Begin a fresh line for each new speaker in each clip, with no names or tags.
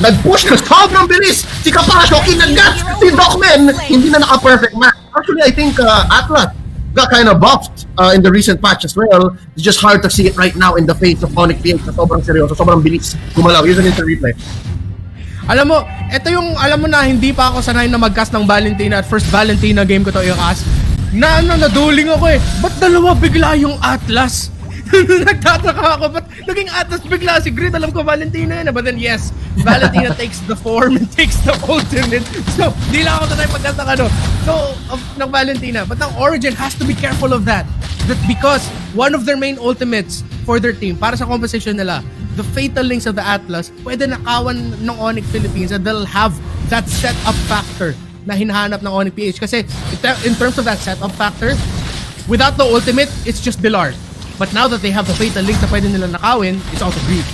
nag-push na sobrang bilis. Si Capasio, kinagat. Si Docman, hindi na naka-perfect match. Actually, I think Atlas got kind of buffed in the recent patch as well. It's just hard to see it right now in the face of Onic PH na sobrang seryoso, sobrang bilis gumalaw. Here's an instant replay.
Alam mo, ito yung, alam mo na, hindi pa ako sanay na mag-cast ng Valentina at first Valentina game ko to yung cast. Naduling ako eh. Ba't dalawa bigla yung Atlas? Nagtataka ako, ba't naging Atlas bigla si Grid? Alam ko Valentina yun. But then yes, Valentina takes the form and takes the ultimate. So, di lang ako sanay pag-cast ng ano. So, ng Valentina. But ng Origen has to be careful of that. Because one of their main ultimates for their team, para sa composition nila, the Fatal Links of the Atlas, pwede nakawan ng Onic Philippines and they'll have that setup factor na hinahanap ng Onic PH. Kasi in terms of that setup factor, without the ultimate, it's just Dilar. But now that they have the Fatal Links na pwede nila nakawin, it's also Greed.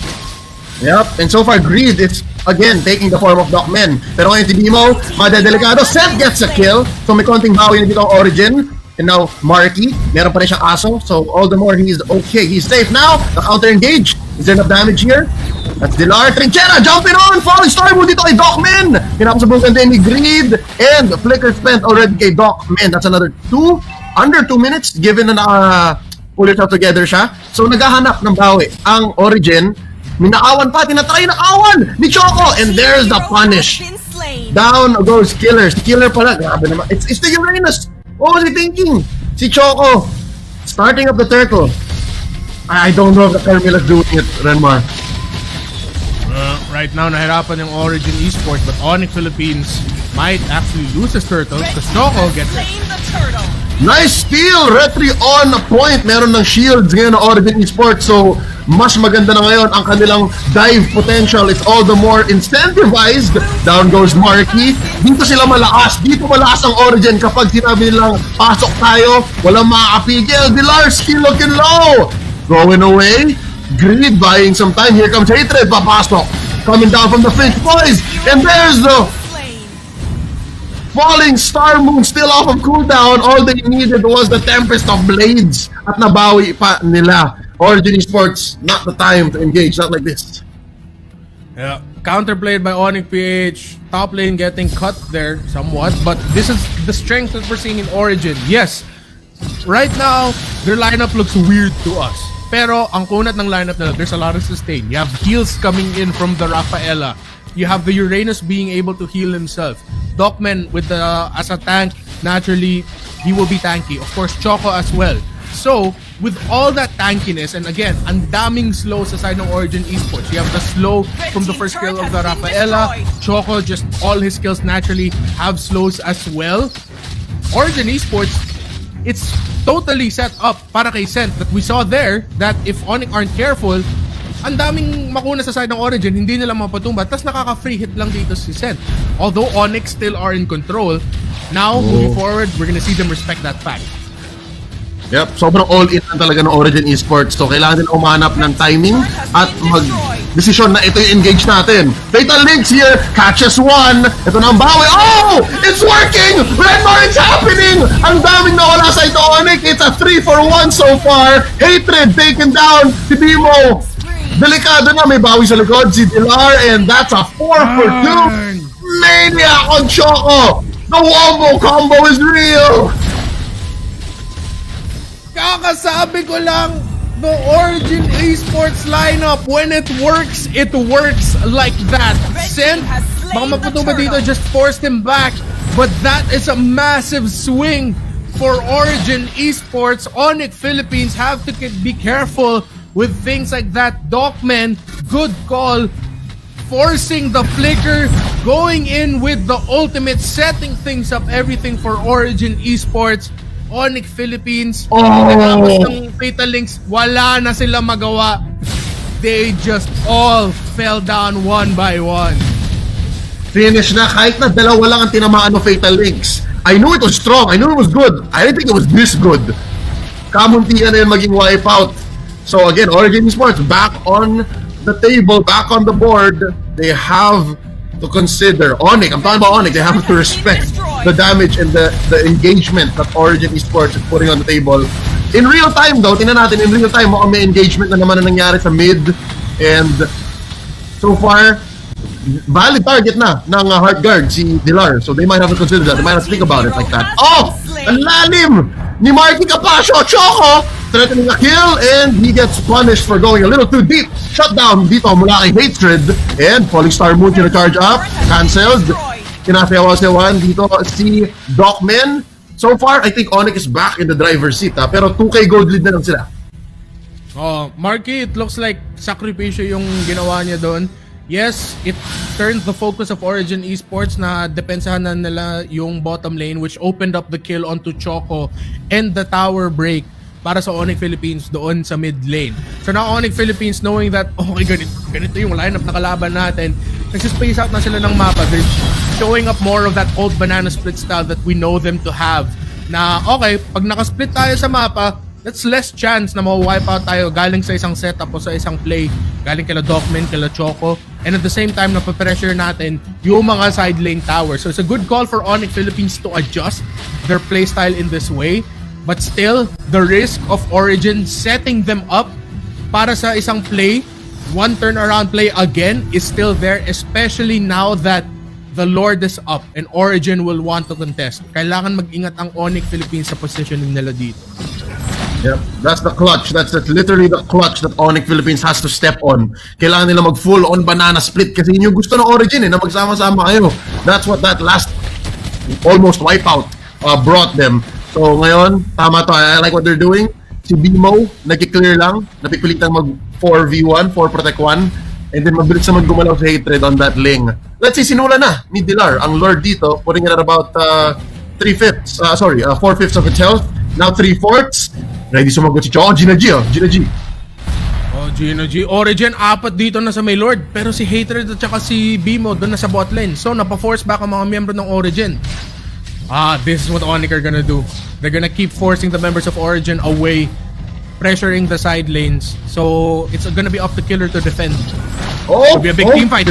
Yep, and so far Greed is again taking the form of Docman. Pero ngayon si Bimo, madadelikado. Seth gets a kill. So may konting bawi na dito ang Origen. And now Marky, meron pa rin siyang aso. So all the more he's okay. He's safe now. The counter engage. Is there enough damage here? That's Dilar. Trinchera jumping on. Falling star mo dito kay Docman. Pinapasabukan din ni Greed. And Flicker spent already kay Docman. That's another under 2 minutes given na pull it out together siya. So naghahanap ng bawi ang Origen. Minakawan pa, tinatry na kawan ni Choco. And there's the punish. Down goes Killer. Killer pala, grabe naman. It's the Uranus. What was he thinking? Si Choco starting up the turtle. I don't know if the Carmilla's doing it, Renmar.
Right now, nahirapan yung Origen Esports, but Onic Philippines might actually lose his turtle because Choco gets it.
Nice steal! Retry on point. Meron ng shields ngayon ng Origen Esports. So, mas maganda na ngayon ang kanilang dive potential. It's all the more incentivized. Down goes Marky. Dito sila malakas. Dito malakas ang Origen kapag sinabi nilang pasok tayo. Walang makakapigil. Dilar skill looking low. Going away. Greed buying some time. Here comes Hatred. Papasok. Coming down from the Finch boys. And there's the falling Star Moon still off of cooldown. All they needed was the Tempest of Blades. At nabawi pa nila. Origen Esports, not the time to engage, not like this.
Yeah, counterplayed by Onic PH. Top lane getting cut there somewhat. But this is the strength that we're seeing in Origen. Yes, right now, their lineup looks weird to us. Pero ang kunat ng lineup nila, there's a lot of sustain. You have heals coming in from the Rafaela. You have the Uranus being able to heal himself. Docman with the as a tank, naturally he will be tanky. Of course, Choco as well. So, with all that tankiness, and again, ang daming slow sa side ng Origen Esports. You have the slow from the first kill of the Rafaela. Choco, just all his skills naturally have slows as well. Origen Esports, it's totally set up para kay Sent that we saw there that if Onic aren't careful, ang daming makuna sa side ng Origen, hindi nila mapatumba, tas nakaka-free hit lang dito si Sent. Although Onic still are in control, now moving forward, we're gonna see them respect that fact.
Yep, sobrang all-in lang talaga ng Origen Esports. So, kailangan din umanap ng timing at mag-desisyon na ito yung engage natin. Fatal Links here, catches one. Ito na ang bawi. Oh! It's working! Redmar, it's happening! Ang daming nawala sa ito, Onic. It's a 3-for-1 so far. Hatred taken down. Si Bimo. Delikado na, may bawi sa likod. Si Dilar, and that's a 4-for-2. Maniac on Choco. The wombo combo is real.
Kakasabi ko lang, the Origen Esports lineup, when it works like that. Sent, baka maputuba dito, just forced him back. But that is a massive swing for Origen Esports. Onic Philippines have to be careful with things like that. Docman, good call. Forcing the flicker, going in with the ultimate, setting things up, everything for Origen Esports. Onic Philippines, tapos ng Fatal Links, wala na sila magawa. They just all fell down one by one.
Finish na, kahit na dalawa lang ang tinamaan ng Fatal Links. I knew it was strong, I knew it was good. I didn't think it was this good. Kamuntian na yun maging wipeout. So again, Origen Esports back on the table, back on the board. They have to consider Onic. I'm talking about Onic. They have to respect the damage and the engagement that Origen Esports is putting on the table. In real time though, tingnan natin, in real time mukhang may engagement na naman na nangyari sa mid. And so far, valid target na ng hard guard si Dilar. So they might have to consider that. They might have to think about it like that. Oh! Ang lalim ni Marky Capasio. Choco threatening a kill and he gets punished for going a little too deep. Shut down dito mula kay Hatred. And Falling Star Moon charge up. Cancelled. Kinasayaw-sayawan dito si Docman. So far, I think Onic is back in the driver's seat. Pero 2K gold lead na lang sila.
Oh, Marky, it looks like sakripisyo yung ginawa niya doon. Yes, it turned the focus of Origen Esports na depensahan na nila yung bottom lane, which opened up the kill onto Choco and the tower break para sa Onic Philippines doon sa mid lane. So now Onic Philippines, knowing that okay, ganito yung lineup na kalaban natin, nagsispace out na sila ng mapa. They're showing up more of that old banana split style that we know them to have. Na okay, pag nakasplit tayo sa mapa, that's less chance na ma-wipe out tayo galing sa isang setup o sa isang play, galing kila Docman, kila Choco, and at the same time napapressure natin yung mga side lane tower. So it's a good call for Onic Philippines to adjust their playstyle in this way, but still the risk of Origen setting them up para sa isang play, one turnaround play again, is still there, especially now that the Lord is up and Origen will want to contest. Kailangan mag-ingat ang Onic Philippines sa positioning nila dito.
Yep, that's the clutch. That's literally the clutch that Onic Philippines has to step on. Kailangan nila mag full on banana split kasi yun yung gusto ng Origen na magsama-sama kayo. That's what that last almost wipeout brought them. So ngayon, tama to. I like what they're doing. Si Bimo, nag-clear lang. Napipilitang mag 4v1, 4 protect 1. And then mabilis naman gumalaw sa Hatred on that lane. Let's say sinula na ni Dilar, ang Lord dito, putting it at about 4/5 of its health. Now 3/4. Ready sumagot si Choco. Gina G.
Oh, Gina G. Origen, 4 dito na sa may Lord. Pero si Hatred at saka si Bimo doon na sa bot lane. So, napaforce back ang mga miyembro ng Origen. This is what Onic are gonna do. They're gonna keep forcing the members of Origen away, pressuring the side lanes. So, it's gonna be up to Killer to defend. It'll be a big team fight.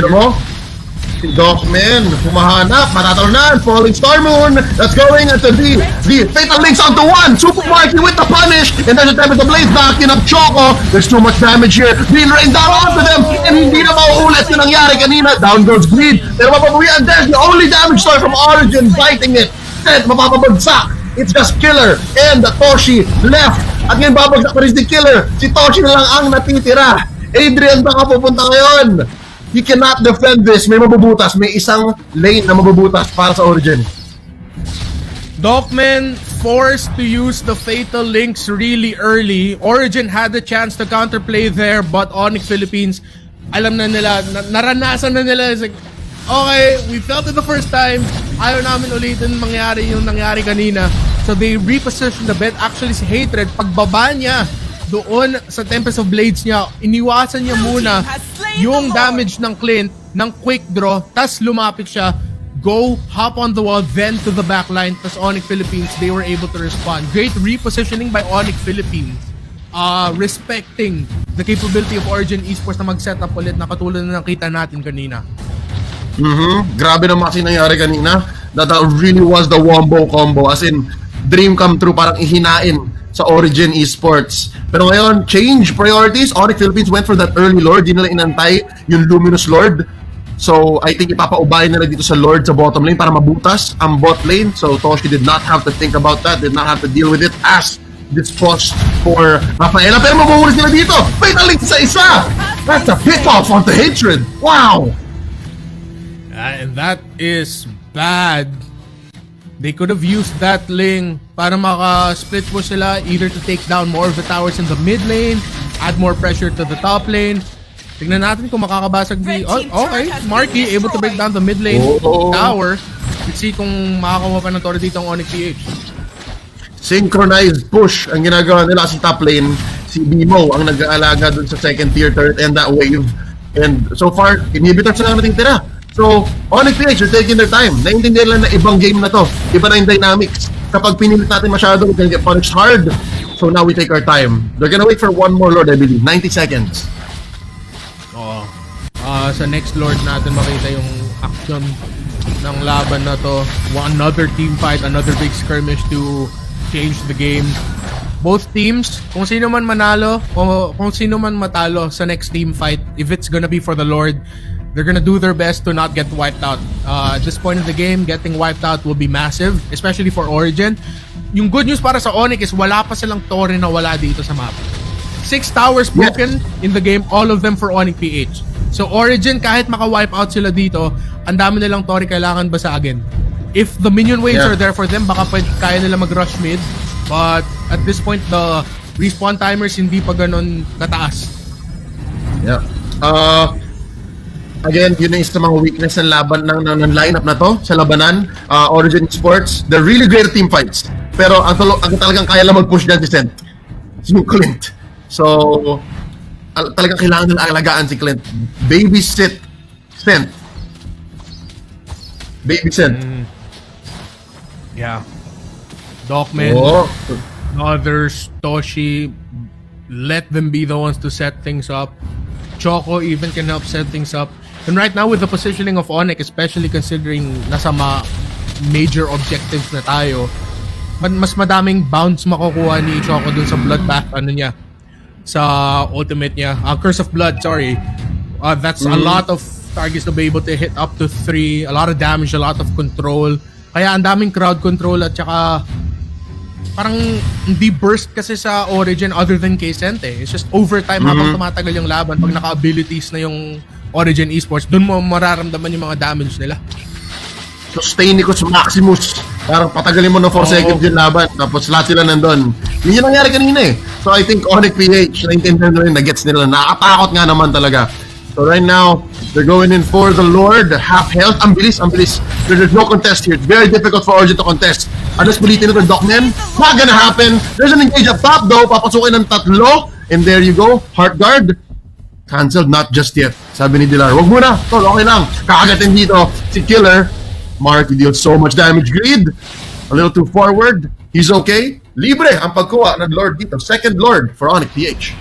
Si Docman, humahanap, matatalunan, Falling Star Moon, that's going into the Fatal Links onto 1, Super Marky with the punish, and there's a time with the Blaze backing up Choco, there's too much damage here, being rained down onto them, and hindi na mauulit yung nangyari kanina, down goes Greed, pero mapapawian, there's the only damage story from Origen, fighting it, set, mapapabagsak, it's just Killer, and Toshi left, at ngayon babagsak pa rin si Killer, si Toshi na lang ang natitira, Adrian baka pupunta ngayon. He cannot defend this. May mabubutas. May isang lane na mabubutas para sa Origen.
Docman forced to use the Fatal Links really early. Origen had the chance to counterplay there, but Onic Philippines, alam na nila, naranasan na nila. It's like, okay, we felt it the first time. Ayaw namin ulitin mangyari yung nangyari kanina. So they repositioned the bet. Actually, si Hatred, pagbaba niya doon sa Tempest of Blades niya, iniwasan niya muna yung damage ng Clint ng quick draw, tas lumapit siya, go, hop on the wall, then to the backline, tas Onic Philippines, they were able to respond. Great repositioning by Onic Philippines, respecting the capability of Origen Esports na mag-set up ulit na katulad na nakita natin kanina.
Grabe naman kasi nangyari kanina. That really was the wombo combo, as in dream come true, parang ihinain sa Origen Esports. Pero ngayon, change priorities. Onic Philippines went for that early Lord. Di nila inantay yung Luminous Lord. So, I think ipapaubayin nila dito sa Lord sa bottom lane para mabutas ang bot lane. So, Toshi did not have to think about that. Did not have to deal with it as this push for Rafaela. Pero mabuhulis nila dito. Fatal Link sa isa. That's a pick-off onto Hatred. Wow!
And that is bad. They could have used that lane para maka-split push sila, either to take down more of the towers in the mid lane, add more pressure to the top lane. Tingnan natin kung makakabasag di... Oh, okay, Marky able to break down the mid lane tower. Let's see kung makakakuha pa ng Toro dito ang Onic PH.
Synchronized push ang ginagawa nila sa top lane. Si Bimo ang nag-aalaga dun sa second tier turret and that wave. And so far, inhibitors na natin tira. So, Onic PH, they're taking their time. Naintindihan lang na ibang game na to. Iba na yung dynamics. Kapag pinilit natin masyado, we can get punished hard. So now we take our time. They're gonna wait for one more Lord, I believe. 90 seconds.
Sa next Lord natin makita yung action ng laban na to. Another team fight, another big skirmish to change the game. Both teams, kung sino man manalo o kung sino man matalo sa next team fight, if it's gonna be for the Lord, they're gonna do their best to not get wiped out. At this point of the game, getting wiped out will be massive, especially for Origen. Yung good news para sa Onic is wala pa silang Torre na wala dito sa map. 6 towers broken in the game, all of them for Onic PH. So Origen, kahit maka-wipe out sila dito, ang dami nilang Torre kailangan basagin. If the minion waves are there for them, baka kaya nila mag-rush mid. But at this point, the respawn timers hindi pa ganun kataas.
Yeah. Again, yun yung isa sa mga weakness ng laban ng lineup na to sa labanan. Origen Esports, they're really great at team fights. Pero ang talagang kaya lang mag-push dyan si Sent. Si Clint. So, talagang kailangan nila alagaan si Clint. Babysit Sent. Babysit.
Yeah. Dogman, others, Toshi, let them be the ones to set things up. Choco even can help set things up. And right now with the positioning of Onic, especially considering nasa major objectives na tayo, mas madaming bounce makukuha ni Choco dun sa bloodbath niya, sa ultimate niya. Curse of Blood, sorry. That's a lot of targets to be able to hit up to 3, a lot of damage, a lot of control. Kaya ang daming crowd control at saka parang hindi burst kasi sa Origen other than kay Sente. It's just overtime habang tumatagal yung laban. Pag naka-abilities na yung Origen Esports, dun mo mararamdaman yung mga damage nila.
Sustain ko sa Maximus. Parang patagalin mo ng 4 seconds yung laban. Tapos lahat sila nandun. Yun yung nangyari kanina eh. So I think Onic PH, naintindihan na rin, na-gets nila. Nakatakot nga naman talaga. So right now, they're going in for the Lord. Half health. Ang bilis, ang bilis. There's no contest here. It's very difficult for Origen to contest. Unless pilitin ito Dogman. Not gonna happen. There's an engage up top though. Papasukin ng 3. And there you go. Heart guard. Cancelled, not just yet. Sabi ni Dilar, wag muna. Tol, okay lang. Kakagatin dito. Si Killer. Mark, he deals so much damage. Greed. A little too forward. He's okay. Libre ang pagkuha ng Lord dito. Second Lord for Onic PH.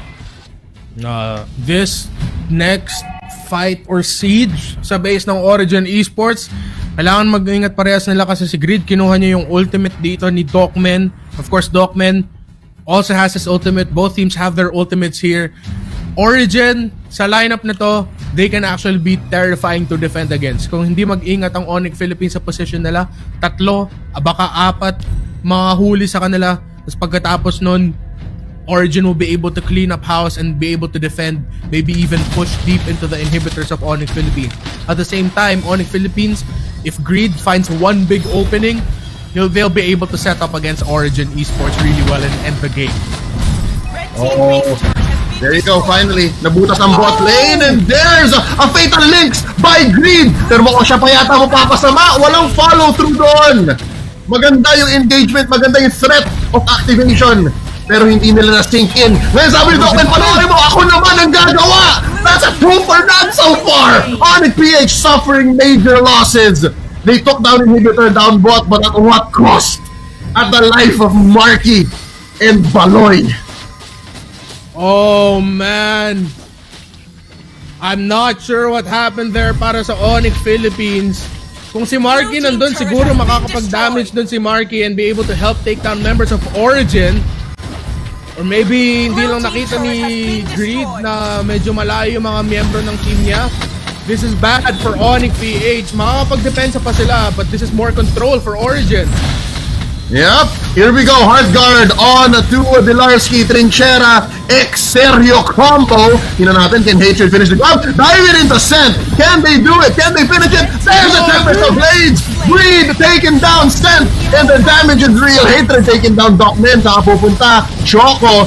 This next fight or siege sa base ng Origen Esports, kailangan mag-ingat parehas nila kasi si Grid kinuha niya yung ultimate dito ni Dogman. Of course, Dogman also has his ultimate. Both teams have their ultimates here. Origen, sa lineup na to, they can actually be terrifying to defend against. Kung hindi mag-ingat ang Onic Philippines sa position nila, 3, baka 4, mga huli sa kanila. Tapos pagkatapos nun, Origen will be able to clean up house and be able to defend, maybe even push deep into the inhibitors of Onic Philippines. At the same time, Onic Philippines, if Greed finds one big opening, they'll be able to set up against Origen Esports really well and end the game.
Oh, there you go, finally. Nabutas ang bot lane and there's a fatal links by Greed. Pero mukhang siya pa yata mapapasama. Walang follow through doon. Maganda yung engagement, maganda yung threat of activation. Pero hindi nila na-sink in. Ngayon sabi ni Dogman, panoorin mo, ako naman ang gagawa! That's a 2 for none so far! Onic PH suffering major losses. They took down inhibitor, down bot, but at what cost? At the life of Marky and Baloy.
Oh man, I'm not sure what happened there para sa Onic Philippines. Kung si Marky nandun, siguro makakapag-damage dun si Marky and be able to help take down members of Origen. Or maybe hindi lang nakita ni Greed na medyo malayo yung mga miyembro ng team niya. This is bad for Onic PH. Makakapag-depensa pa sila, but this is more control for Origen.
Yep, here we go. Hard guard on to Dilarski, Trinchera, Exerio combo. Tingnan natin, can Hatred finish the job? Diving into Sent. Can they do it? Can they finish it? There's a Tempest of Blades. Greed taken down Sent. And the damage is real. Hatred taken down Dogman. Saka pupunta Choco.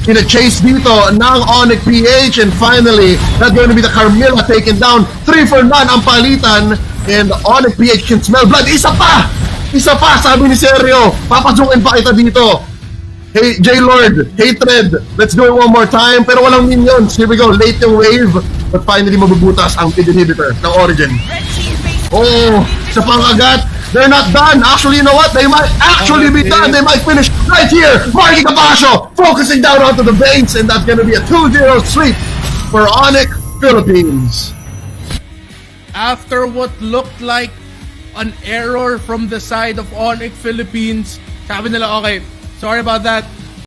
Kina-chase dito ng Onic PH. And finally, that's going to be the Carmilla taken down. 3 for none ang palitan. And Onic PH can smell blood. Isa pa! Isa pa, sabi ni Sergio, papasukin pa kita dito. Hey, J-Lord, Hatred, let's do it one more time. Pero walang minions. Here we go, late yung wave. But finally, mabubutas ang big inhibitor ng Origen. Oh, sa pangagat, they're not done. Actually, you know what? They might actually be done. They might finish right here. Marky Capascio focusing down onto the veins. And that's gonna be a 2-0 sweep for Onic Philippines.
After what looked like an error from the side of Onic Philippines, sabi nila, okay, sorry about that.